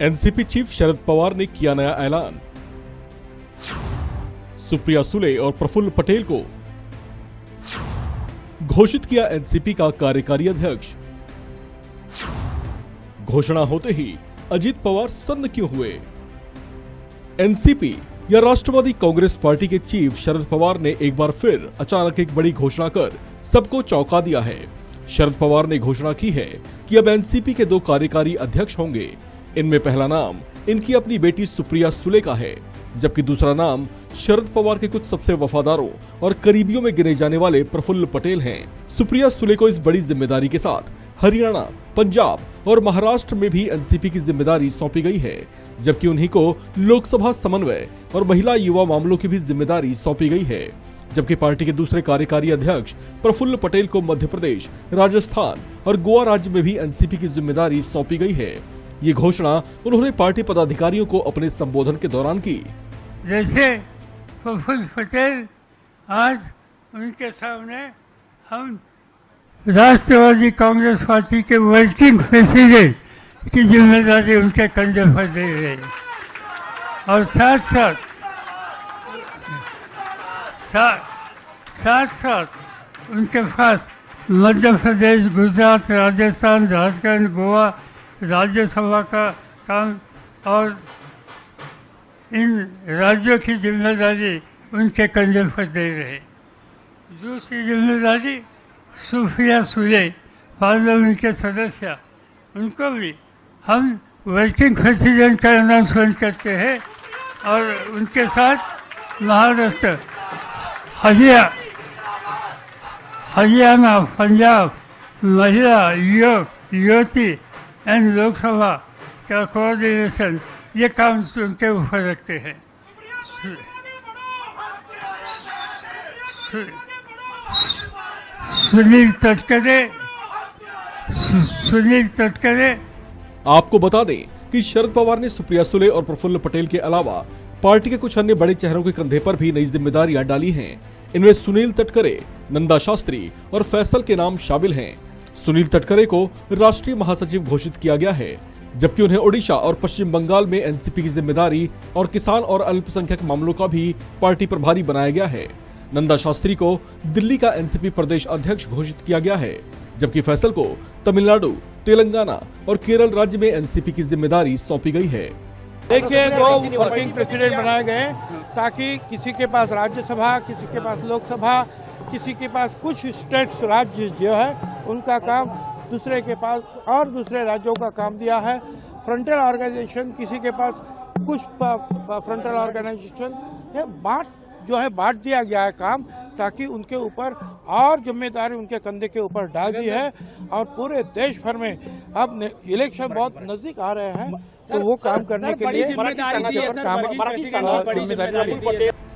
NCP chief Sharad Pawar ने किया नया ऐलान। सुप्रिया सुले और प्रफुल्ल पटेल को घोषित किया एनसीपी का कार्यकारी अध्यक्ष। घोषणा होते ही अजित पवार सन्न क्यों हुए? एनसीपी या राष्ट्रवादी कांग्रेस पार्टी के चीफ शरद पवार ने एक बार फिर अचानक एक बड़ी घोषणा कर सबको चौंका दिया है। शरद पवार ने घोषणा की है कि अब एनसीपी के 2 कार्यकारी अध्यक्ष होंगे। इनमें पहला नाम इनकी अपनी बेटी सुप्रिया सुले का है, जबकि दूसरा नाम शरद पवार के कुछ सबसे वफादारों और करीबियों में गिने जाने वाले प्रफुल्ल पटेल हैं। सुप्रिया सुले को इस बड़ी जिम्मेदारी के साथ हरियाणा, पंजाब और महाराष्ट्र में भी एनसीपी की जिम्मेदारी सौंपी गई है, जबकि उन्हीं को लोकसभा समन्वय और महिला युवा मामलों की भी जिम्मेदारी सौंपी गई है। जबकि पार्टी के दूसरे कार्यकारी अध्यक्ष प्रफुल्ल पटेल को मध्य प्रदेश, राजस्थान और गोवा राज्य में भी एनसीपी की जिम्मेदारी सौंपी गई है। ये घोषणा उन्होंने पार्टी पदाधिकारियों को अपने संबोधन के दौरान की। जैसे प्रफुल्ल पटेल, आज उनके सामने हम राष्ट्रवादी कांग्रेस पार्टी के वर्किंग प्रेसिडेंट की जिम्मेदारी उनके कंधे पर दे रहे हैं और साथ साथ उनके पास मध्य प्रदेश, गुजरात, राजस्थान, झारखंड, गोवा राज्यसभा का काम और इन राज्यों की जिम्मेदारी उनके कंधे पर दे रहे। दूसरी जिम्मेदारी सुप्रिया सुले, पार्लियामेंट के सदस्य, उनको भी हम वर्किंग प्रेसिडेंट का अनाउंसमेंट करते हैं और उनके साथ महाराष्ट्र, हरियाणा, पंजाब, महिला, युवती एंड लोकसभा का कोऑर्डिनेशन, ये काम उनके ऊपर रखते हैं। सुनील तटकरे। आपको बता दें कि शरद पवार ने सुप्रिया सुले और प्रफुल्ल पटेल के अलावा पार्टी के कुछ अन्य बड़े चेहरों के कंधे पर भी नई जिम्मेदारियां डाली हैं। इनमें सुनील तटकरे, नंदा शास्त्री और फैसल के नाम शामिल हैं। सुनील तटकरे को राष्ट्रीय महासचिव घोषित किया गया है, जबकि उन्हें ओडिशा और पश्चिम बंगाल में एनसीपी की जिम्मेदारी और किसान और अल्पसंख्यक मामलों का भी पार्टी प्रभारी बनाया गया है। नंदा शास्त्री को दिल्ली का एनसीपी प्रदेश अध्यक्ष घोषित किया गया है, जबकि फैसल को तमिलनाडु, तेलंगाना और केरल राज्य में एनसीपी की जिम्मेदारी सौंपी गई है। देखिए, 2 वर्किंग प्रेसिडेंट बनाए गए ताकि किसी के पास राज्यसभा, किसी के पास लोकसभा, किसी के पास कुछ स्टेट्स, राज्य जो है उनका काम, दूसरे के पास और दूसरे राज्यों का काम दिया है। फ्रंटल ऑर्गेनाइजेशन, किसी के पास कुछ फ्रंटल ऑर्गेनाइजेशन बांट दिया गया है काम, ताकि उनके ऊपर और जिम्मेदारी उनके कंधे के ऊपर डाल दी है। और पूरे देश भर में अब इलेक्शन बहुत नजदीक आ रहे हैं, तो वो काम करने के लिए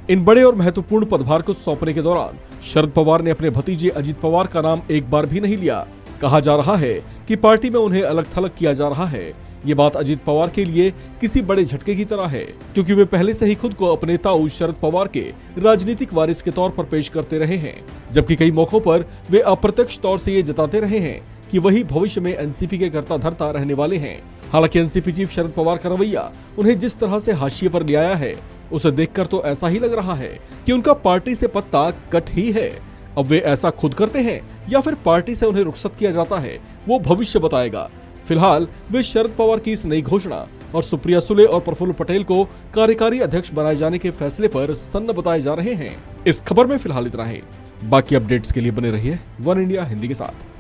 इन बड़े और महत्वपूर्ण पदभार को सौंपने के दौरान शरद पवार ने अपने भतीजे अजित पवार का नाम एक बार भी नहीं लिया। कहा जा रहा है कि पार्टी में उन्हें अलग थलग किया जा रहा है। ये बात अजित पवार के लिए किसी बड़े झटके की तरह है, क्योंकि वे पहले से ही खुद को अपने ताऊ शरद पवार के राजनीतिक वारिस के तौर पर पेश करते रहे हैं, जबकि कई मौकों पर वे अप्रत्यक्ष तौर से ये जताते रहे हैं कि वही भविष्य में एनसीपी के कर्ता धर्ता रहने वाले हैं। हालांकि एनसीपी चीफ शरद पवार का रवैया उन्हें जिस तरह से हाशिए पर ले आया है, उसे देखकर तो ऐसा ही लग रहा है कि उनका पार्टी से पत्ता कट ही है। अब वे ऐसा खुद करते हैं या फिर पार्टी से उन्हें रुखसत किया जाता है, वो भविष्य बताएगा। फिलहाल वे शरद पवार की इस नई घोषणा और सुप्रिया सुले और प्रफुल्ल पटेल को कार्यकारी अध्यक्ष बनाए जाने के फैसले पर सन्न बताए जा रहे हैं। इस खबर में फिलहाल इतना ही। बाकी अपडेट्स के लिए बने रहिए वन इंडिया हिंदी के साथ।